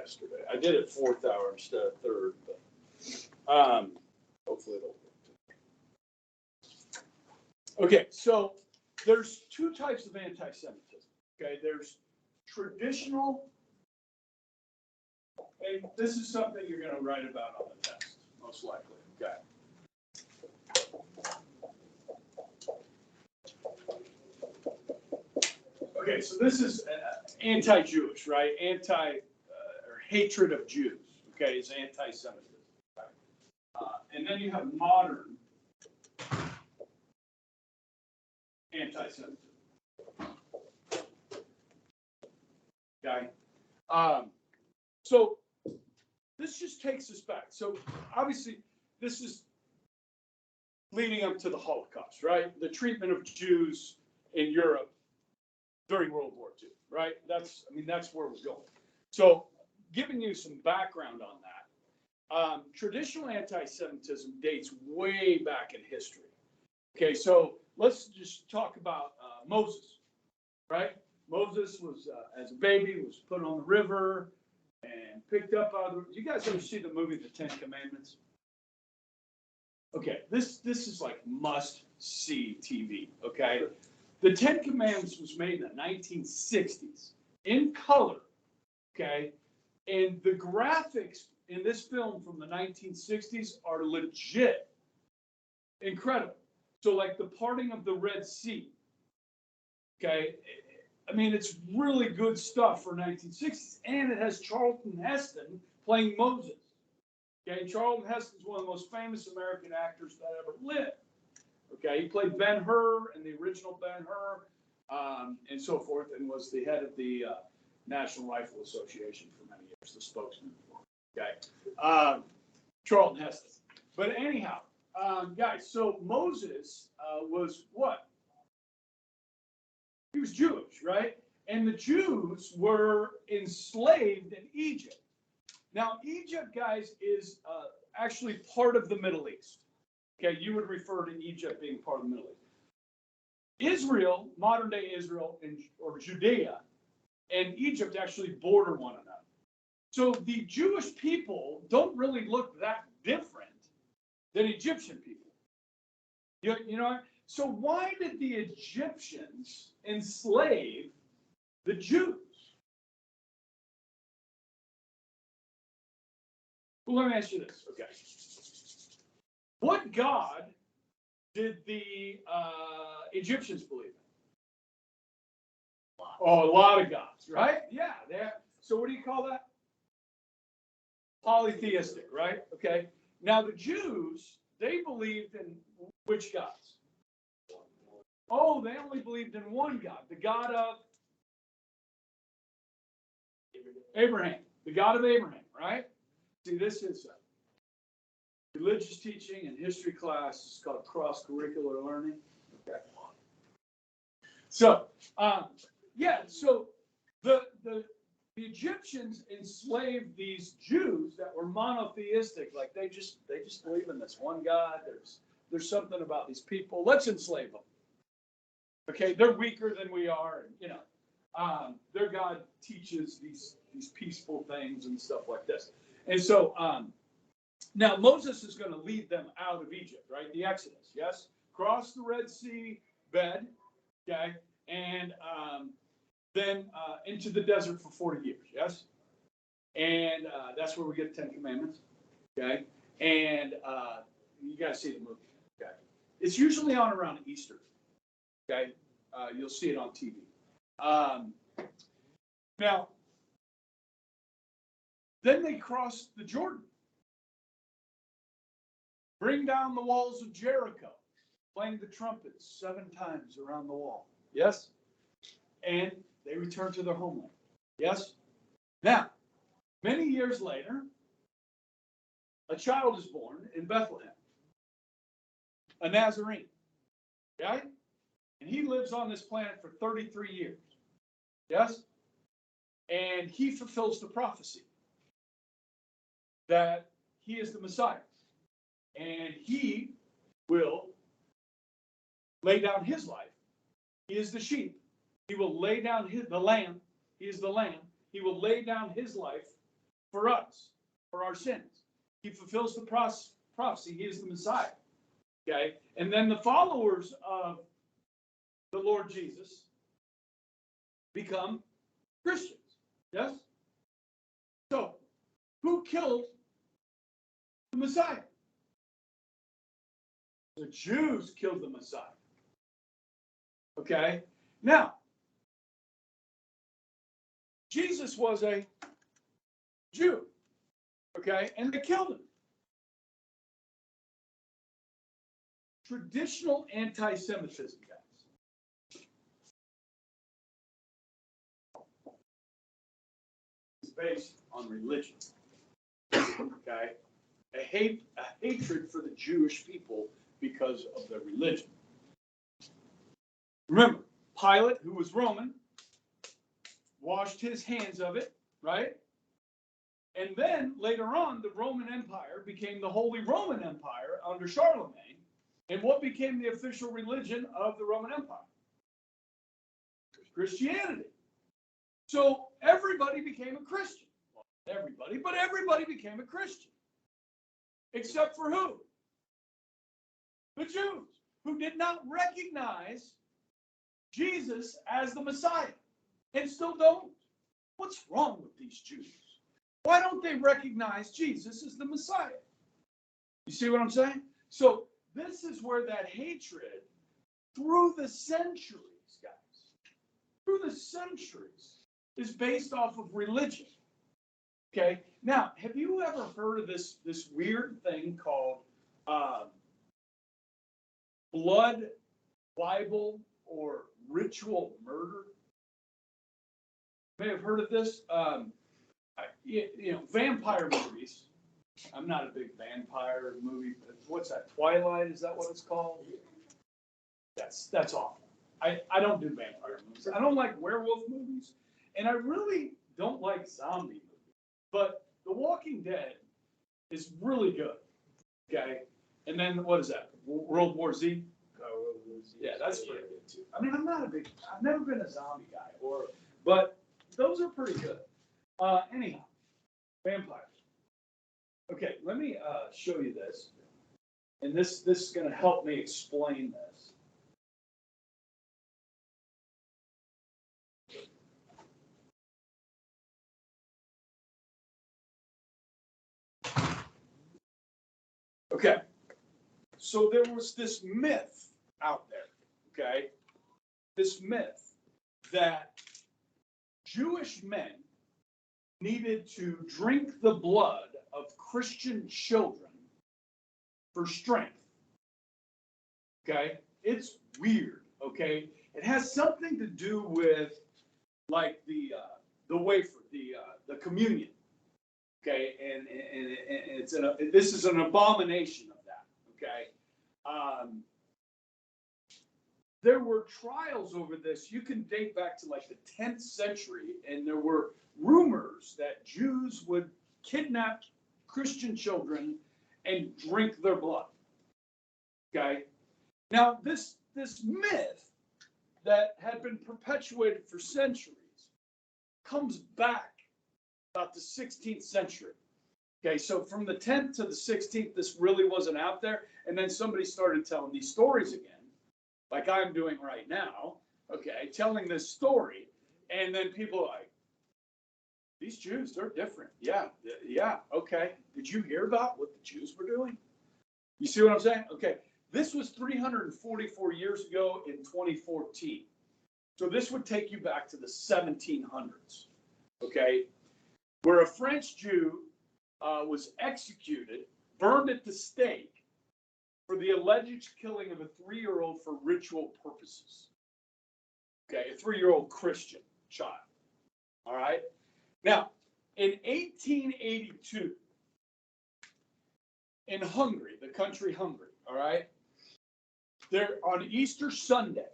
yesterday. I did it 4th hour instead of 3rd, but hopefully it'll work. Okay, so there's 2 types of anti-Semitism. Okay, there's traditional, and this is something you're going to write about on the test, most likely. Okay. Okay, so this is anti-Jewish, right? Or hatred of Jews. Okay, is anti-Semitism. And then you have modern anti-Semitism. Okay. So this just takes us back. So obviously, this is leading up to the Holocaust, right? The treatment of Jews in Europe during World War II, right? That's where we're going. So giving you some background on that, traditional anti-Semitism dates way back in history. Okay, so let's just talk about Moses, right? Moses was, as a baby, was put on the river and picked up out of the... You guys ever see the movie The Ten Commandments? Okay, this is like must-see TV, okay? The Ten Commandments was made in the 1960s in color, okay? And the graphics in this film from the 1960s are legit incredible. So like the parting of the Red Sea, okay? I mean, it's really good stuff for 1960s. And it has Charlton Heston playing Moses. Okay, Charlton Heston is one of the most famous American actors that ever lived. Okay, he played Ben-Hur in the original Ben-Hur, and so forth, and was the head of the National Rifle Association for many years, the spokesman for it. Okay, Charlton Heston. But anyhow, guys, so Moses was what? He was Jewish, right? And the Jews were enslaved in Egypt. Now, Egypt, guys, is actually part of the Middle East. Okay, you would refer to Egypt being part of the Middle East. Israel, modern-day Israel, or Judea, and Egypt actually border one another. So the Jewish people don't really look that different than Egyptian people. You know, so why did the Egyptians enslave the Jews? Well, let me ask you this, okay. What God did the Egyptians believe in? Oh, a lot of gods, right? Yeah. So what do you call that? Polytheistic, right? Okay. Now the Jews, they believed in which gods? Oh, they only believed in one God, the God of Abraham, the God of Abraham, right? See, this is religious teaching and history class. It's called cross-curricular learning. Okay. So, yeah, so the Egyptians enslaved these Jews that were monotheistic, like they just believe in this one God. There's something about these people. Let's enslave them. Okay, they're weaker than we are, and you know, their God teaches these peaceful things and stuff like this. And so now Moses is going to lead them out of Egypt, right? The Exodus, yes? Cross the Red Sea bed, okay? And then into the desert for 40 years, yes? And that's where we get the Ten Commandments, okay? And you guys see the movie, okay? It's usually on around Easter, okay? You'll see it on TV. Now, then they cross the Jordan. Bring down the walls of Jericho, playing the trumpets 7 times around the wall. Yes? And they return to their homeland. Yes? Now, many years later, a child is born in Bethlehem, a Nazarene. Okay? And he lives on this planet for 33 years. Yes? And he fulfills the prophecy that he is the Messiah. And he will lay down his life. He is the sheep. He will lay down the lamb. He is the lamb. He will lay down his life for us, for our sins. He fulfills the prophecy. He is the Messiah. Okay? And then the followers of the Lord Jesus become Christians. Yes? So, who killed the Messiah? The Jews killed the Messiah. Okay? Now, Jesus was a Jew. Okay? And they killed him. Traditional anti-Semitism, guys, is based on religion. Okay? A hatred for the Jewish people because of their religion. Remember, Pilate, who was Roman, washed his hands of it, right? And then later on, the Roman Empire became the Holy Roman Empire under Charlton. And what became the official religion of the Roman Empire? Christianity. So everybody became a Christian. Well, not everybody, but everybody became a Christian. Except for who? The Jews, who did not recognize Jesus as the Messiah and still don't. What's wrong with these Jews? Why don't they recognize Jesus as the Messiah? You see what I'm saying? So this is where that hatred through the centuries, guys, through the centuries, is based off of religion. Okay? Now, have you ever heard of this weird thing called blood libel or ritual murder? You may have heard of this. Vampire movies. I'm not a big vampire movie. What's that? Twilight? Is that what it's called? That's awful. I don't do vampire movies. I don't like werewolf movies, and I really don't like zombie movies. But The Walking Dead is really good. Okay, and then what is that? World War Z. Yeah, that's pretty good too. I mean, I've never been a zombie guy, but those are pretty good. Anyhow, vampires. Okay, let me show you this, and this is going to help me explain this. Okay, so there was this myth out there. Okay, this myth that Jewish men needed to drink the blood of Christian children for strength. Okay, it's weird. Okay, it has something to do with like the wafer, the communion. Okay, and it's this is an abomination of that. Okay, there were trials over this. You can date back to like the 10th century, and there were rumors that Jews would kidnap Christian children and drink their blood. Okay, now this myth that had been perpetuated for centuries comes back about the 16th century. Okay, so from the 10th to the 16th, this really wasn't out there, and then somebody started telling these stories again, like I'm doing right now. Okay, telling this story, and then people are like, these Jews, they're different. Yeah, okay. Did you hear about what the Jews were doing? You see what I'm saying? Okay, this was 344 years ago in 2014. So this would take you back to the 1700s, okay, where a French Jew was executed, burned at the stake for the alleged killing of a 3-year-old for ritual purposes. Okay, a 3-year-old Christian child. All right. Now, in 1882, in Hungary, the country Hungary, all right, there on Easter Sunday,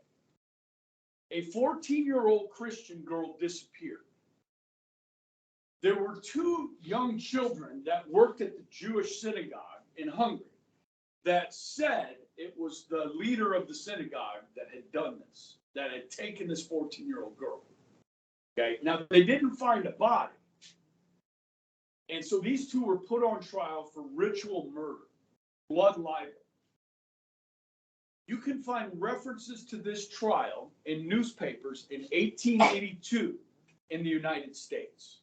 a 14-year-old Christian girl disappeared. There were 2 young children that worked at the Jewish synagogue in Hungary that said it was the leader of the synagogue that had done this, that had taken this 14-year-old girl. Okay, now they didn't find a body, And so these two were put on trial for ritual murder, blood libel. You can find references to this trial in newspapers in 1882 in the United States.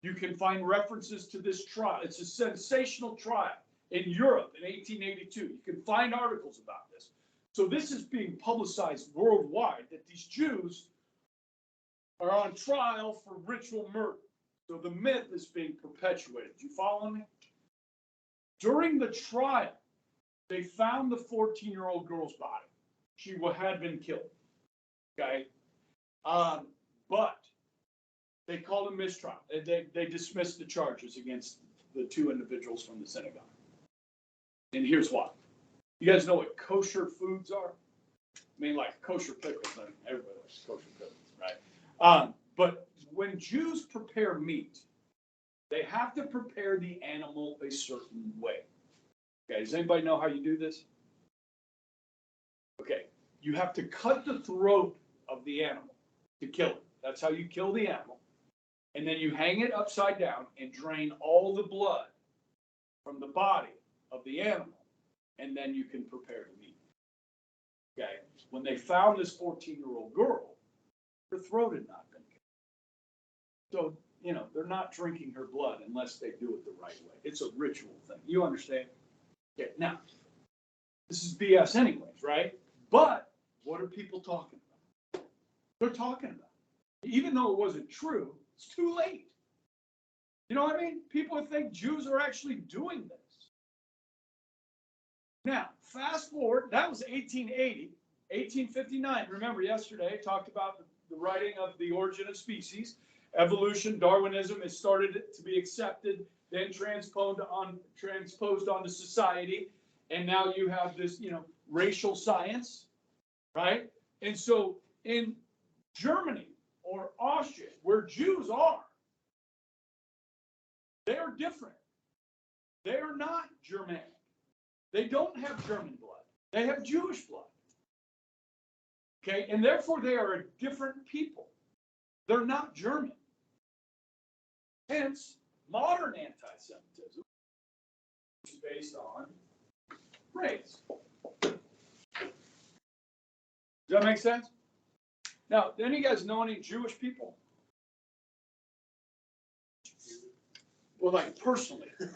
You can find references to this trial. It's a sensational trial in Europe in 1882. You can find articles about this. So this is being publicized worldwide that these Jews are on trial for ritual murder. So the myth is being perpetuated. You follow me? During the trial, they found the 14-year-old girl's body. She had been killed. Okay? But they called a mistrial. They dismissed the charges against the two individuals from the synagogue. And here's why. You guys know what kosher foods are? I mean, like kosher pickles. I mean, everybody likes kosher pickles, right? But when Jews prepare meat, they have to prepare the animal a certain way. Okay, does anybody know how you do this? Okay, you have to cut the throat of the animal to kill it. That's how you kill the animal. And then you hang it upside down and drain all the blood from the body of the animal. And then you can prepare the meat. Okay, when they found this 14-year-old girl, her throat had not been cut. So, you know, they're not drinking her blood unless they do it the right way. It's a ritual thing. You understand? Okay, now, this is BS anyways, right? But what are people talking about? They're talking about it. Even though it wasn't true, it's too late. You know what I mean? People think Jews are actually doing this. Now, fast forward, that was 1880, 1859. Remember yesterday I talked about the writing of The Origin of Species. Evolution, Darwinism has started to be accepted, then transposed onto society, and now you have this, you know, racial science, right? And so in Germany or Austria, where Jews are, they are different. They are not Germanic. They don't have German blood. They have Jewish blood. Okay, and therefore they are a different people. They're not German. Hence, modern anti-Semitism is based on race. Does that make sense? Now, do any of you guys know any Jewish people? Well, like personally. I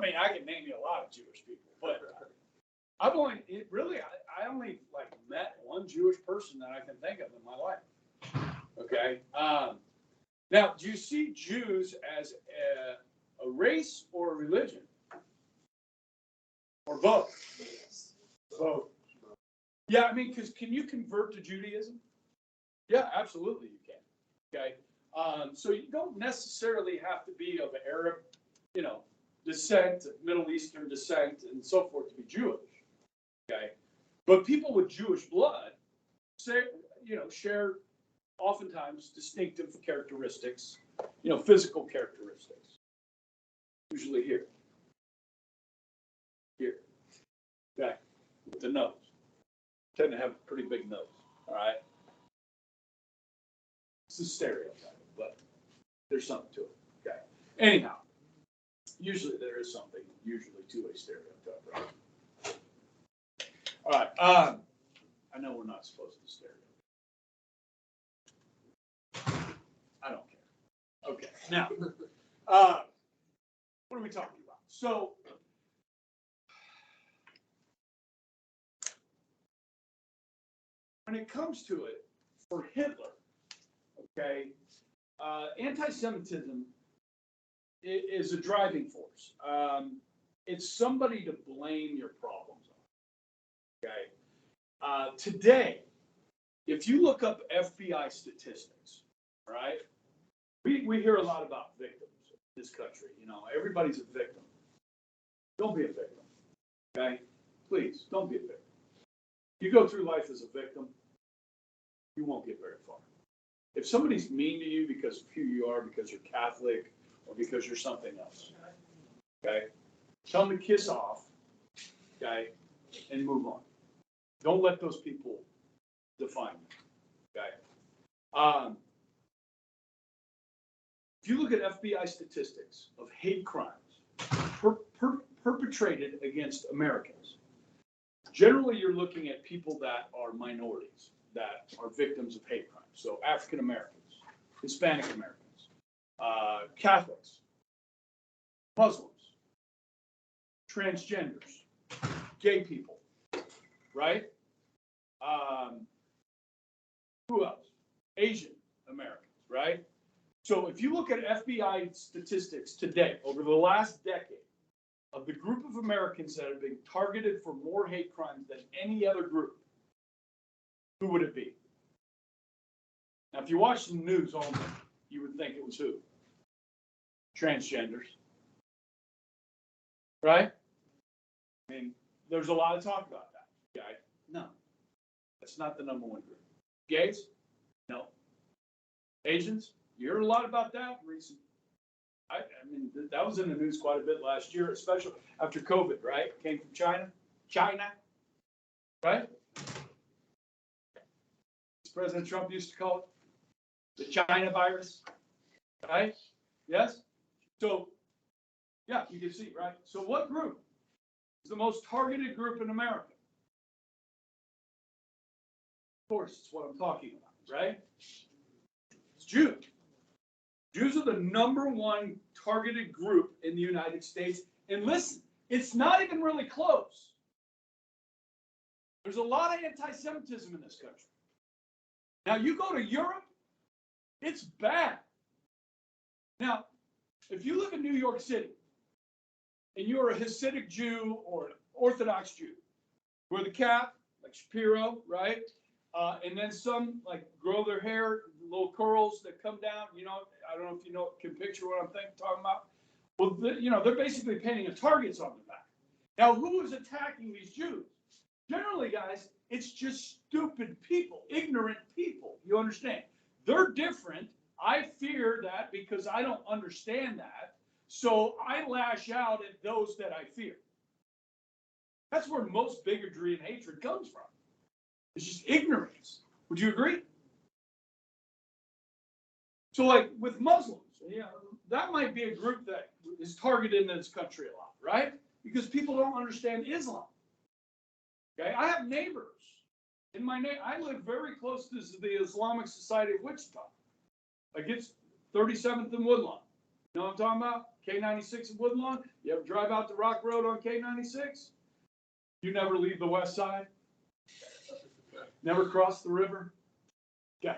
mean, I can name you a lot of Jewish people, but I've only I only like met one Jewish person that I can think of in my life. Okay. Now, do you see Jews as a race or a religion? Or both? Both. Yeah, I mean, because can you convert to Judaism? Yeah, absolutely you can. Okay. So you don't necessarily have to be of Arab, you know, descent, Middle Eastern descent, and so forth to be Jewish. Okay. But people with Jewish blood share oftentimes distinctive characteristics, you know, physical characteristics. Usually here. Here. Okay. With the nose. Tend to have a pretty big nose. All right. It's a stereotype, but there's something to it. Okay. Anyhow, usually there is something usually to a stereotype, right? All right. I know we're not supposed to stereotype. I don't care. Okay. Now, what are we talking about? So, when it comes to it, for Hitler, okay, anti-Semitism is a driving force. It's somebody to blame your problems on. Okay. Today, if you look up FBI statistics, right, we hear a lot about victims in this country. You know, everybody's a victim. Don't be a victim. Okay? Please, don't be a victim. You go through life as a victim, you won't get very far. If somebody's mean to you because of who you are, because you're Catholic, or because you're something else, okay, tell them to kiss off, okay, and move on. Don't let those people define you, okay? If you look at FBI statistics of hate crimes perpetrated against Americans, generally you're looking at people that are minorities, that are victims of hate crimes. So African Americans, Hispanic Americans, Catholics, Muslims, transgenders, gay people, right? Who else? Asian Americans, right? So if you look at FBI statistics today, over the last decade, of the group of Americans that have been targeted for more hate crimes than any other group, who would it be? Now, if you watch the news all day, you would think it was who? Transgenders. Right? I mean, there's a lot of talk about that. Okay? No. That's not the number one group. Gays? No. Asians? You heard a lot about that recently. I mean, that was in the news quite a bit last year, especially after COVID, right? Came from China, right? President Trump used to call it the China virus, right? Yes? So, yeah, you can see, right? So what group is the most targeted group in America? Of course, it's what I'm talking about, right? It's Jews. Jews are the number one targeted group in the United States. And listen, it's not even really close. There's a lot of anti-Semitism in this country. Now, you go to Europe, it's bad. Now, if you live in New York City, and you're a Hasidic Jew or an Orthodox Jew, wear the cap, like Shapiro, right? And then some, like, grow their hair, little curls that come down, you know, I don't know if you can picture what I'm talking about. Well, they're basically painting a targets on the back. Now, who is attacking these Jews? Generally, guys, it's just stupid people, ignorant people. You understand? They're different. I fear that because I don't understand that. So I lash out at those that I fear. That's where most bigotry and hatred comes from. It's just ignorance. Would you agree? So, like with Muslims, that might be a group that is targeted in this country a lot, right? Because people don't understand Islam. Okay, I have neighbors. I live very close to the Islamic Society of Wichita. Like it's 37th and Woodlawn. You know what I'm talking about? K96 and Woodlawn. You ever drive out to Rock Road on K96? You never leave the west side? Never cross the river? Okay.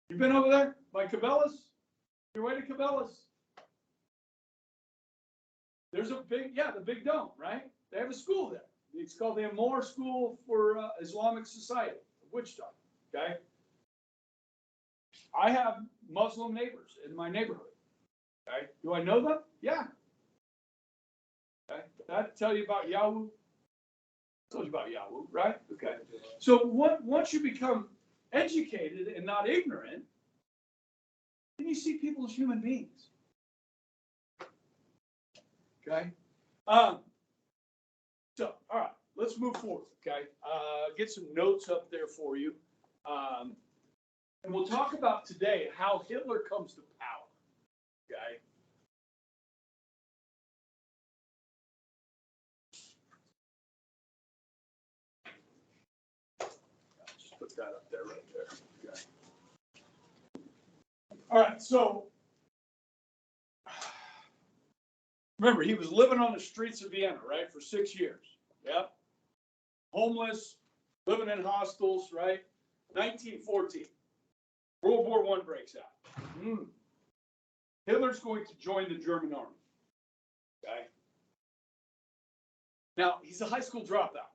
You been over there by Cabela's? Your way to Cabela's? There's a the big dome, right? They have a school there. It's called the Amor School for Islamic Society of Wichita. Okay. I have Muslim neighbors in my neighborhood. Okay. Do I know them? Yeah. Okay. Did I tell you about Yahoo? I told you about Yahoo, right? Okay. So once you become educated and not ignorant, then you see people as human beings. Okay. So, all right, let's move forward. Okay. Get some notes up there for you, and we'll talk about today how Hitler comes to power. Okay. Just put that up there, right there. Okay. All right, so remember, he was living on the streets of Vienna, right, for 6 years. Yeah. Homeless, living in hostels, right? 1914, World War I breaks out. Hitler's going to join the German army. Okay. Now, he's a high school dropout.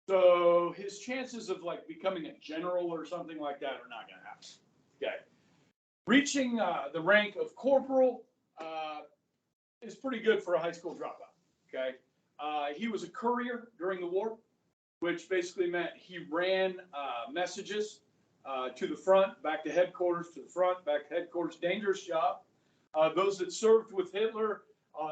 So his chances of like becoming a general or something like that are not going to happen. Okay. Reaching the rank of corporal is pretty good for a high school dropout. Okay. He was a courier during the war, which basically meant he ran messages to the front, back to headquarters, to the front, back to headquarters. Dangerous job. Those that served with Hitler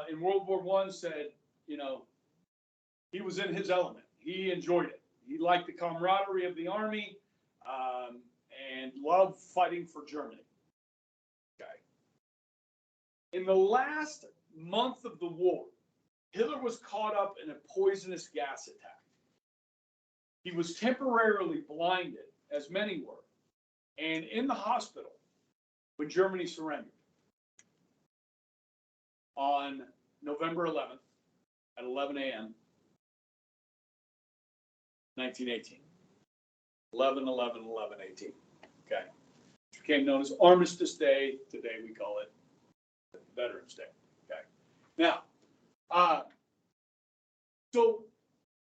in World War I said, he was in his element. He enjoyed it. He liked the camaraderie of the army and loved fighting for Germany. Okay. In the last month of the war, Hitler was caught up in a poisonous gas attack. He was temporarily blinded, as many were, and in the hospital when Germany surrendered on November 11th at 11 a.m. 1918. 11/11/11/18. Okay. Which became known as Armistice Day. Today we call it Veterans Day. Okay. Now, so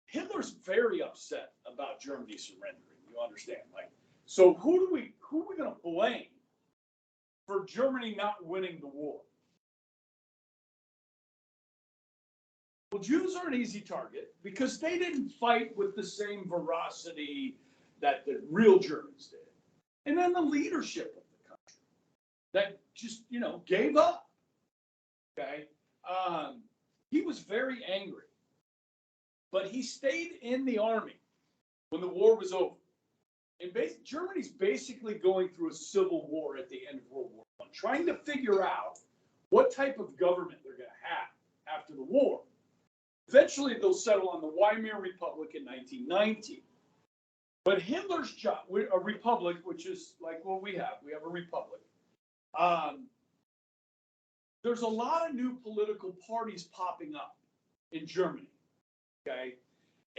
Hitler's very upset about Germany surrendering. You understand? Like, so who are we going to blame for Germany not winning the war? Well, Jews are an easy target because they didn't fight with the same veracity that the real Germans did. And then the leadership of the country that just, gave up. Okay. He was very angry, but he stayed in the army when the war was over. And Germany's basically going through a civil war at the end of World War I, trying to figure out what type of government they're going to have after the war. Eventually, they'll settle on the Weimar Republic in 1919. But Hitler's job, a republic, which is like what we have a republic. There's a lot of new political parties popping up in Germany. Okay.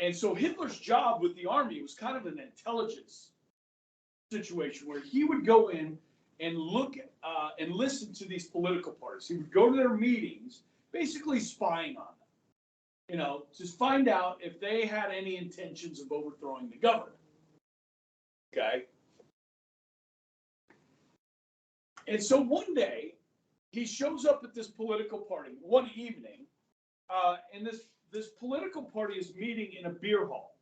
And so Hitler's job with the army was kind of an intelligence situation where he would go in and look and listen to these political parties. He would go to their meetings, basically spying on them, just find out if they had any intentions of overthrowing the government. Okay. And so one day he shows up at this political party one evening, and this political party is meeting in a beer hall.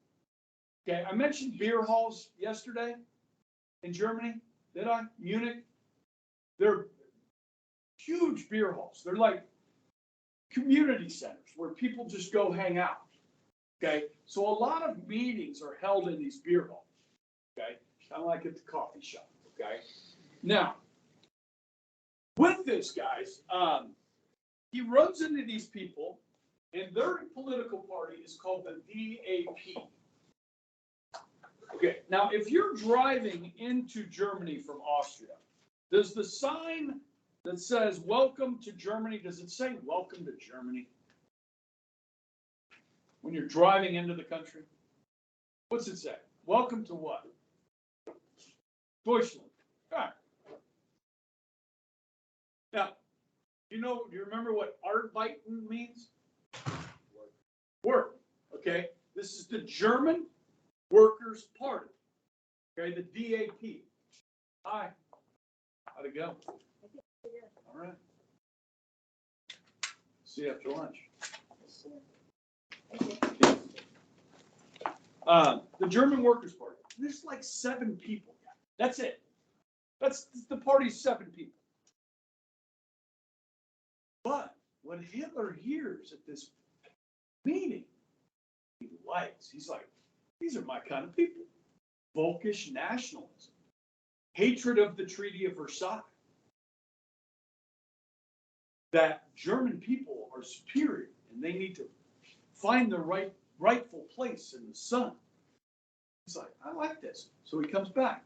Okay, I mentioned beer halls yesterday in Germany, did I? Munich. They're huge beer halls. They're like community centers where people just go hang out. Okay, so a lot of meetings are held in these beer halls. Okay, kind of like at the coffee shop. Okay, now with this, guys, he runs into these people. And their political party is called the DAP. Okay, now if you're driving into Germany from Austria, does the sign that says "Welcome to Germany," does it say "Welcome to Germany" when you're driving into the country? What's it say? Welcome to what? Deutschland. All right. Now, do you remember what Arbeiten means? Work. Okay, this is the German Workers' Party. Okay, the DAP. Hi. How'd it go? All right. See you after lunch. The German Workers' Party. There's like 7 people. That's it. That's the party's 7 people. But what Hitler hears at this meeting, he likes. He's like, these are my kind of people. Volkish nationalism, hatred of the Treaty of Versailles, that German people are superior and they need to find their rightful place in the sun. He's like, I like this. So he comes back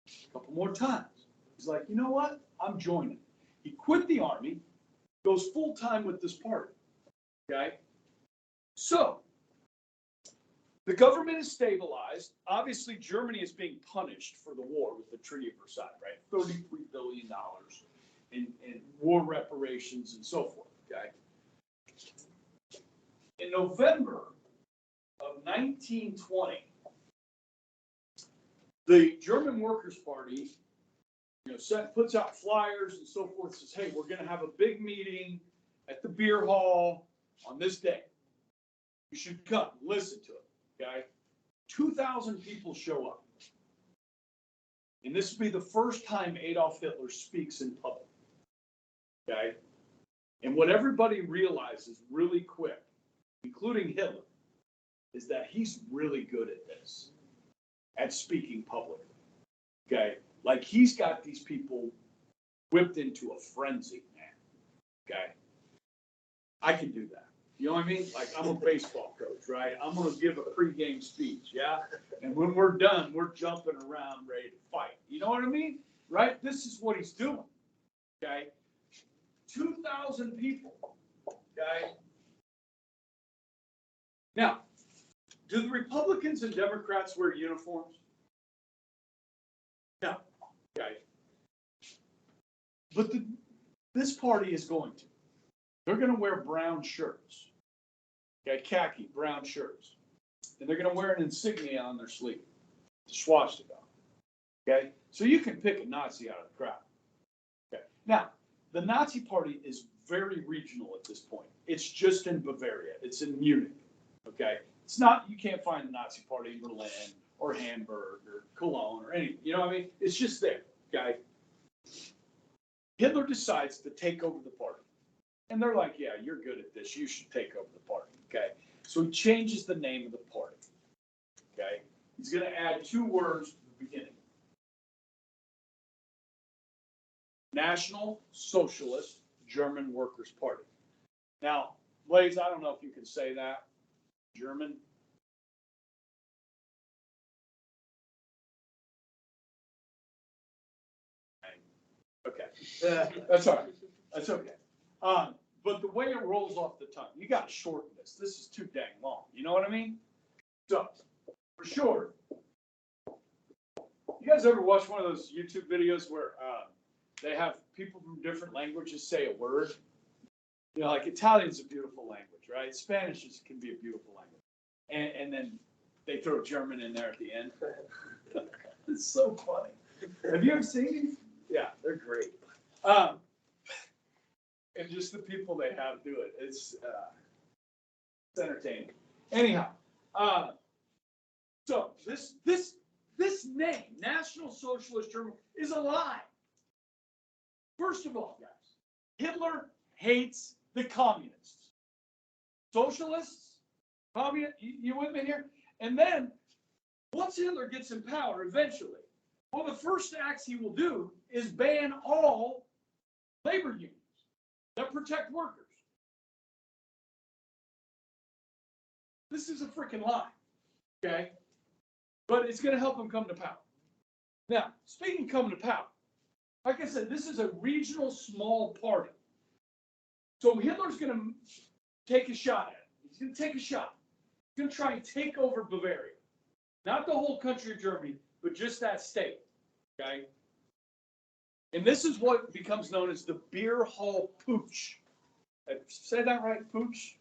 a couple more times. He's like, you know what? I'm joining. He quit the army, goes full time with this party. Okay? So, the government is stabilized. Obviously, Germany is being punished for the war with the Treaty of Versailles, right? $33 billion in war reparations and so forth, okay? In November of 1920, the German Workers' Party, puts out flyers and so forth, says, hey, we're going to have a big meeting at the beer hall on this day. You should come, listen to it, okay? 2,000 people show up. And this will be the first time Adolf Hitler speaks in public, okay? And what everybody realizes really quick, including Hitler, is that he's really good at this, at speaking publicly, okay? Like he's got these people whipped into a frenzy, man. Okay. I can do that. You know what I mean? Like, I'm a baseball coach, right? I'm going to give a pregame speech, yeah? And when we're done, we're jumping around ready to fight. You know what I mean? Right? This is what he's doing, okay? 2,000 people, okay? Now, do the Republicans and Democrats wear uniforms? No, okay? But this party is going to. They're going to wear brown shirts. Okay, khaki, brown shirts. And they're going to wear an insignia on their sleeve, the swastika. Okay, so you can pick a Nazi out of the crowd. Okay, now, the Nazi party is very regional at this point. It's just in Bavaria. It's in Munich. Okay, it's not, you can't find the Nazi party in Berlin or Hamburg or Cologne or anything. You know what I mean? It's just there. Okay, Hitler decides to take over the party. And they're like, yeah, you're good at this. You should take over the party. Okay. So he changes the name of the party. Okay. He's going to add 2 words to the beginning. National Socialist German Workers' Party. Now, Blaze, I don't know if you can say that. German. Okay. That's all right. That's okay. But the way it rolls off the tongue, you got to shorten this. This is too dang long. You know what I mean? So, for sure. You guys ever watch one of those YouTube videos where they have people from different languages say a word? You know, like Italian's a beautiful language, right? Spanish can be a beautiful language. And then they throw German in there at the end. It's so funny. Have you ever seen these? Yeah, they're great. And just the people they have do it. It's entertaining. Anyhow, so this name, National Socialist Germany, is a lie. First of all, guys, Hitler hates the communists. Socialists, communists, you with me here? And then, once Hitler gets in power eventually, one of the first acts he will do is ban all labor unions that protect workers. This is a freaking lie, okay? But it's going to help him come to power. Now, speaking of coming to power, like I said, this is a regional small party. So Hitler's going to take a shot at it. He's going to take a shot. He's going to try and take over Bavaria. Not the whole country of Germany, but just that state, okay? And this is what becomes known as the Beer Hall Putsch. Say that right, Putsch?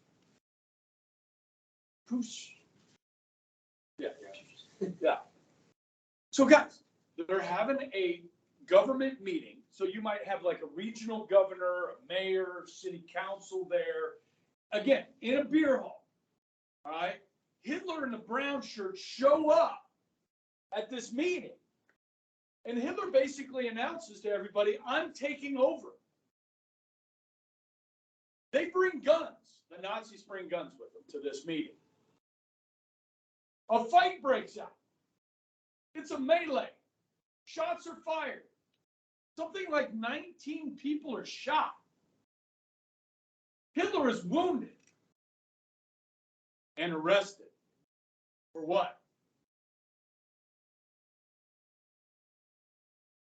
Putsch. Yeah. Yeah. So guys, they're having a government meeting. So you might have like a regional governor, a mayor, city council there. Again, in a beer hall. All right. Hitler and the brown shirts show up at this meeting. And Hitler basically announces to everybody, I'm taking over. They bring guns. The Nazis bring guns with them to this meeting. A fight breaks out. It's a melee. Shots are fired. Something like 19 people are shot. Hitler is wounded and arrested. For what?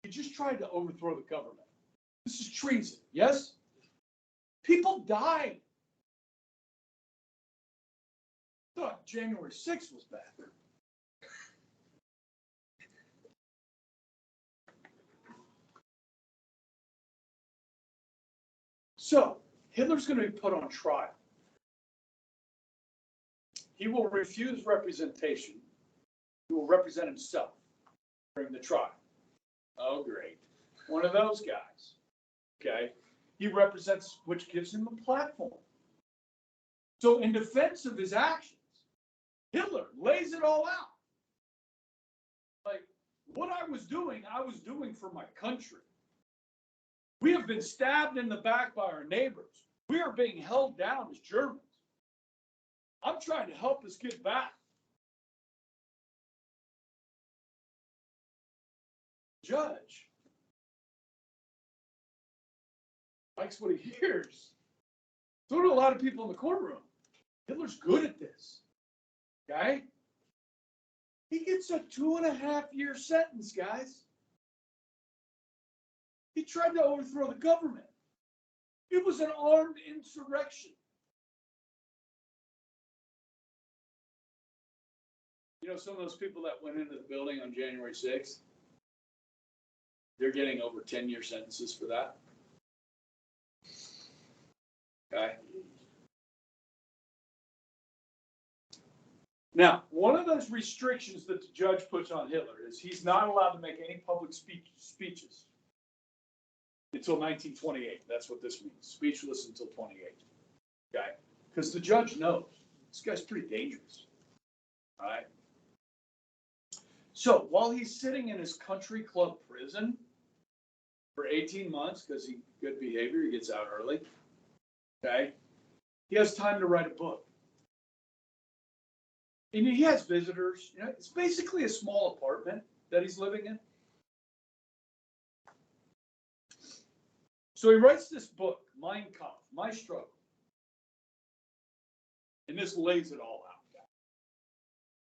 He just tried to overthrow the government. This is treason, yes? People died. I thought January 6th was bad. So, Hitler's going to be put on trial. He will refuse representation. He will represent himself during the trial. Oh, great. One of those guys. Okay. He represents, which gives him a platform. So, in defense of his actions, Hitler lays it all out. Like, what I was doing for my country. We have been stabbed in the back by our neighbors. We are being held down as Germans. I'm trying to help us get back. Judge. Like likes what he hears. So do a lot of people in the courtroom. Hitler's good at this. Okay? He gets a 2.5-year sentence, guys. He tried to overthrow the government. It was an armed insurrection. You know, some of those people that went into the building on January 6th, they're getting over 10-year sentences for that. Okay? Now, one of those restrictions that the judge puts on Hitler is he's not allowed to make any public speeches until 1928. That's what this means. Speechless until 28. Okay? Because the judge knows this guy's pretty dangerous. All right? So while he's sitting in his country club prison for 18 months, because he good behavior, he gets out early. Okay? He has time to write a book. And he has visitors. You know, it's basically a small apartment that he's living in. So he writes this book, Mein Kampf, My Struggle. And this lays it all out.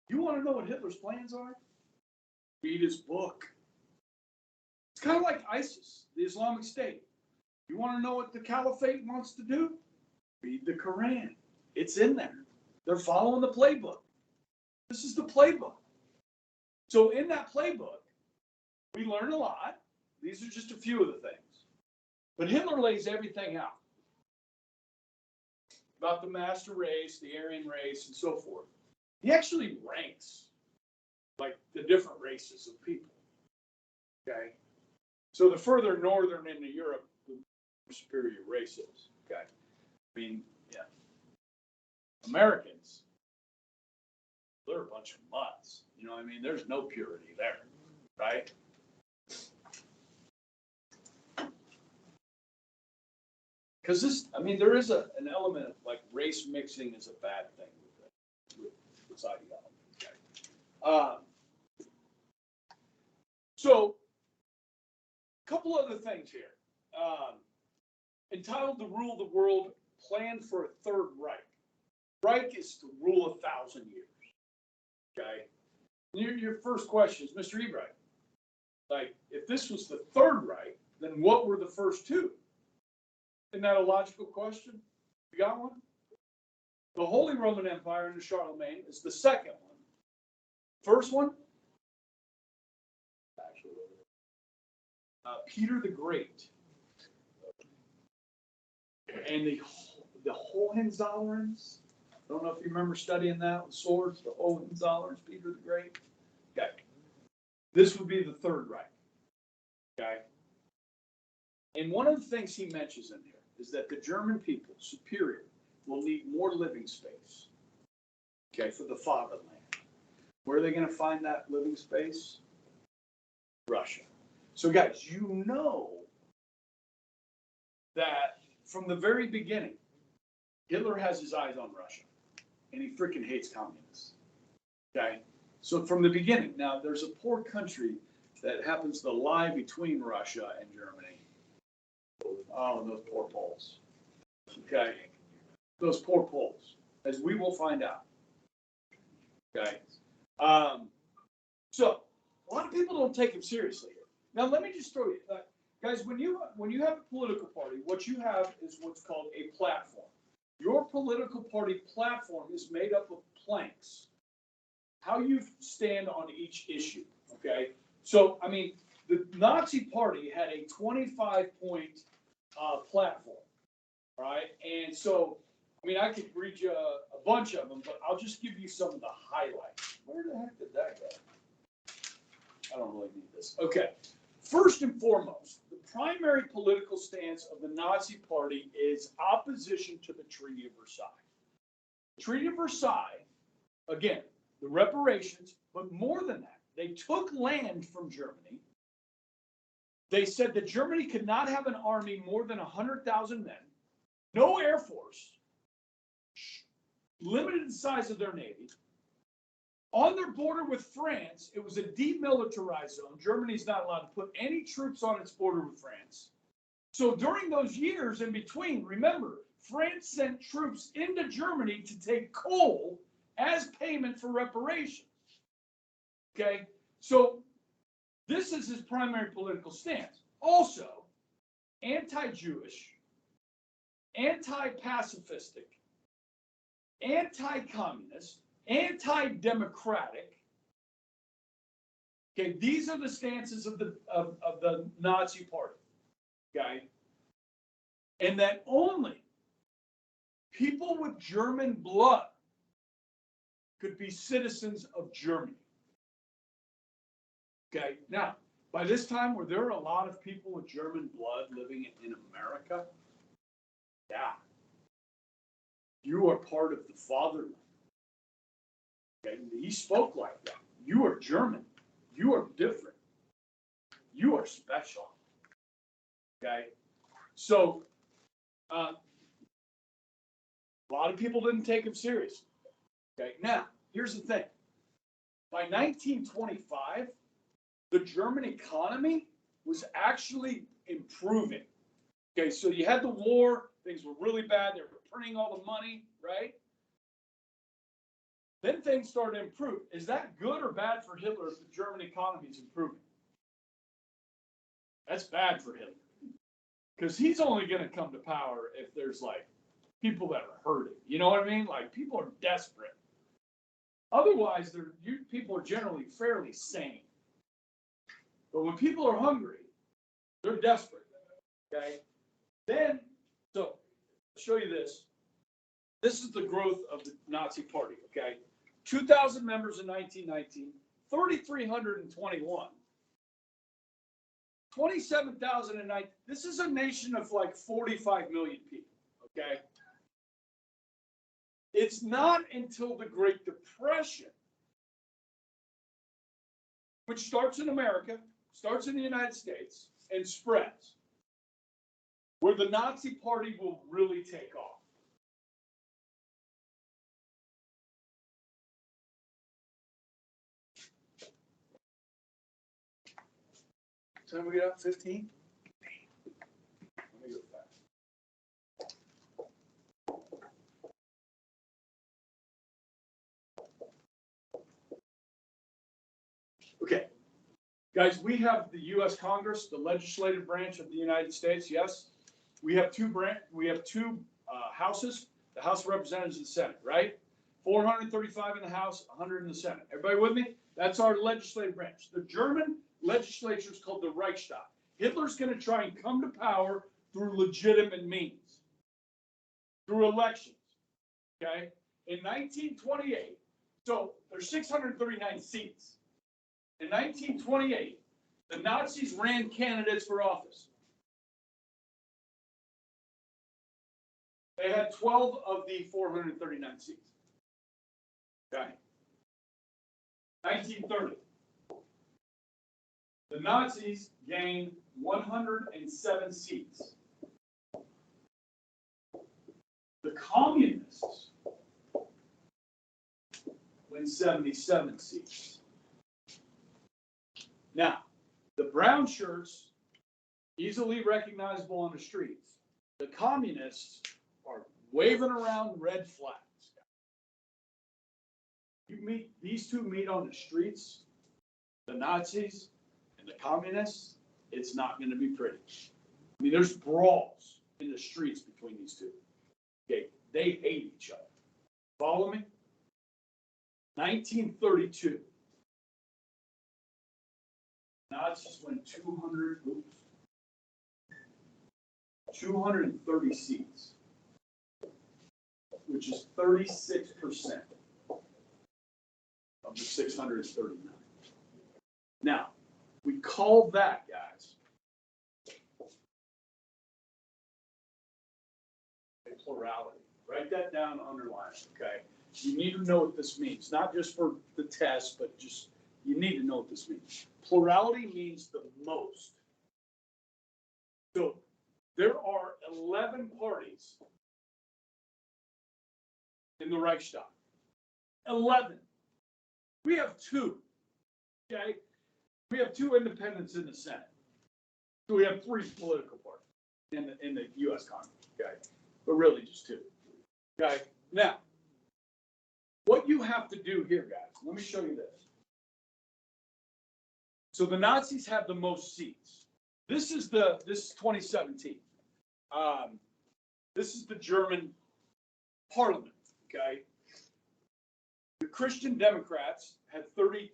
You want to know what Hitler's plans are? Read his book. It's kind of like ISIS, the Islamic State. You want to know what the caliphate wants to do? Read the Quran. It's in there. They're following the playbook. This is the playbook. So in that playbook, we learn a lot. These are just a few of the things. But Hitler lays everything out about the master race, the Aryan race, and so forth. He actually ranks like the different races of people. Okay? So the further northern into Europe, the more superior race is. Okay? I mean, yeah. Americans, they're a bunch of mutts. You know what I mean? There's no purity there. Right? Because this, I mean, there is an element of like race mixing is a bad thing with this ideology. Okay? So, a couple other things here. Entitled to Rule the World, planned for a Third Reich. Reich is to rule 1,000 years. Okay? Your first question is, Mr. Ebright, like, if this was the Third Reich, then what were the first two? Isn't that a logical question? You got one? The Holy Roman Empire under Charlemagne is the second one. First one? Peter the Great. And the Hohenzollerns. I don't know if you remember studying that with swords, the Hohenzollerns, Peter the Great. Okay. This would be the Third Reich. Okay. And one of the things he mentions in here is that the German people, superior, will need more living space. Okay, for the fatherland. Where are they going to find that living space? Russia. So guys, you know that from the very beginning, Hitler has his eyes on Russia. And he freaking hates communists. Okay? So from the beginning, now there's a poor country that happens to lie between Russia and Germany. Oh, those poor Poles. Okay? Those poor Poles, as we will find out. Okay? So, a lot of people don't take him seriously here. Now, let me just throw you, guys, when you have a political party, what you have is what's called a platform. Your political party platform is made up of planks. How you stand on each issue, okay? So, I mean, the Nazi Party had a 25-point platform, right? And so, I mean, I could read you a bunch of them, but I'll just give you some of the highlights. Where the heck did that go? I don't really need this. Okay. First and foremost, the primary political stance of the Nazi Party is opposition to the Treaty of Versailles. The Treaty of Versailles, again, the reparations, but more than that, they took land from Germany. They said that Germany could not have an army more than 100,000 men, no air force, limited the size of their navy. On their border with France, it was a demilitarized zone. Germany's not allowed to put any troops on its border with France. So during those years in between, remember, France sent troops into Germany to take coal as payment for reparations. Okay, so this is his primary political stance. Also, anti-Jewish, anti-pacifistic, anti-communist, anti-democratic. Okay, these are the stances of the Nazi Party. Okay, and that only people with German blood could be citizens of Germany. Okay, now, by this time, were there a lot of people with German blood living in America? Yeah. You are part of the fatherland. Okay, he spoke like that. You are German. You are different. You are special. Okay, so a lot of people didn't take him seriously. Okay, now, here's the thing. By 1925, the German economy was actually improving. Okay, so you had the war, things were really bad, they were printing all the money, right? Then things started to improve. Is that good or bad for Hitler if the German economy is improving? That's bad for Hitler. Because he's only going to come to power if there's like people that are hurting. You know what I mean? Like people are desperate. Otherwise, people are generally fairly sane. But when people are hungry, they're desperate. Okay? Then, so I'll show you this. This is the growth of the Nazi Party. Okay? 2,000 members in 1919, 3,321. 27,009. This is a nation of like 45 million people, okay? It's not until the Great Depression, which starts in America, starts in the United States, and spreads, where the Nazi Party will really take off. Time we get out 15? Let me go fast. Okay, guys, we have the U.S. Congress, the legislative branch of the United States. Yes, we have two houses: the House of Representatives and the Senate. Right? 435 in the House, 100 in the Senate. Everybody with me? That's our legislative branch. The German legislature is called the Reichstag. Hitler's going to try and come to power through legitimate means, through elections. Okay? In 1928, so there's 639 seats. In 1928, the Nazis ran candidates for office. They had 12 of the 439 seats. Okay. 1930. The Nazis gained 107 seats. The Communists win 77 seats. Now, the brown shirts, easily recognizable on the streets. The Communists are waving around red flags. These two meet on the streets, the Nazis and the Communists, it's not going to be pretty. I mean, there's brawls in the streets between these two. Okay, they hate each other. Follow me? 1932. Nazis win 230 seats, which is 36% of the 639. Now, we call that, guys, a plurality. Write that down, underline it, okay? You need to know what this means, not just for the test, but just you need to know what this means. Plurality means the most. So there are 11 parties in the Reichstag. 11. We have 2. Okay? We have 2 independents in the Senate. So we have 3 political parties. in the U.S. Congress. Okay, but really just 2. Okay, now what you have to do here, guys. Let me show you this. So the Nazis have the most seats. This is 2017. This is the German parliament. Okay. The Christian Democrats had 32%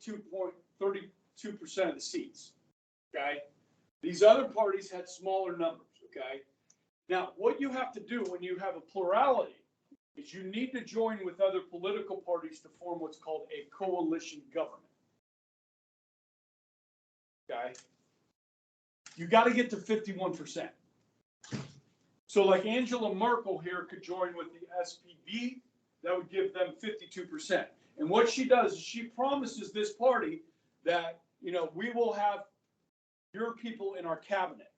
of the seats. Okay. These other parties had smaller numbers. Okay. Now, what you have to do when you have a plurality is you need to join with other political parties to form what's called a coalition government. Okay. You got to get to 51%. So like Angela Merkel here could join with the SPD, that would give them 52%. And what she does is she promises this party that, we will have your people in our cabinet.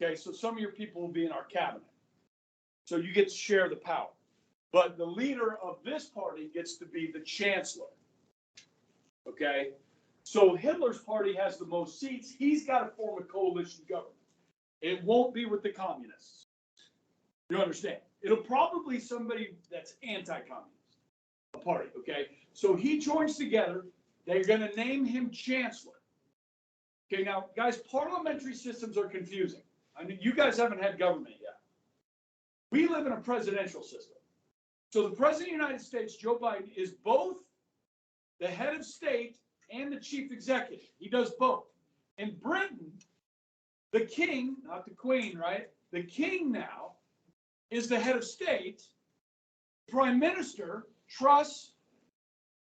Okay, so some of your people will be in our cabinet. So you get to share the power. But the leader of this party gets to be the chancellor. Okay, so Hitler's party has the most seats. He's got to form a coalition government. It won't be with the communists. You understand? It'll probably be somebody that's anti-communist, a party, okay? So he joins together. They're going to name him chancellor. Okay, now, guys, parliamentary systems are confusing. I mean, you guys haven't had government yet. We live in a presidential system. So the president of the United States, Joe Biden, is both the head of state and the chief executive. He does both. In Britain, the king, not the queen, right? The king now is the head of state. Prime Minister, Truss,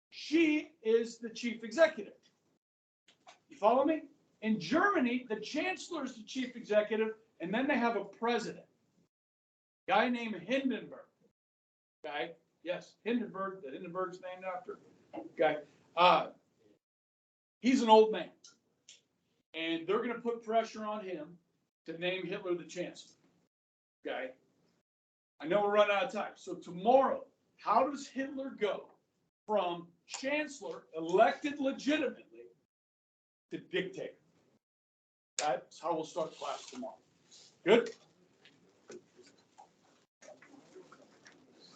she is the chief executive. You follow me? In Germany, the chancellor is the chief executive, and then they have a president. Guy named Hindenburg. Okay? Yes, Hindenburg. The Hindenburg's named after. Okay? He's an old man. And they're going to put pressure on him to name Hitler the chancellor. Okay? I know we're running out of time. So tomorrow, how does Hitler go from chancellor, elected legitimately, to dictator? That's how we'll start class tomorrow. Good?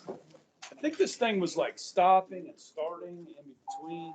I think this thing was like stopping and starting in between.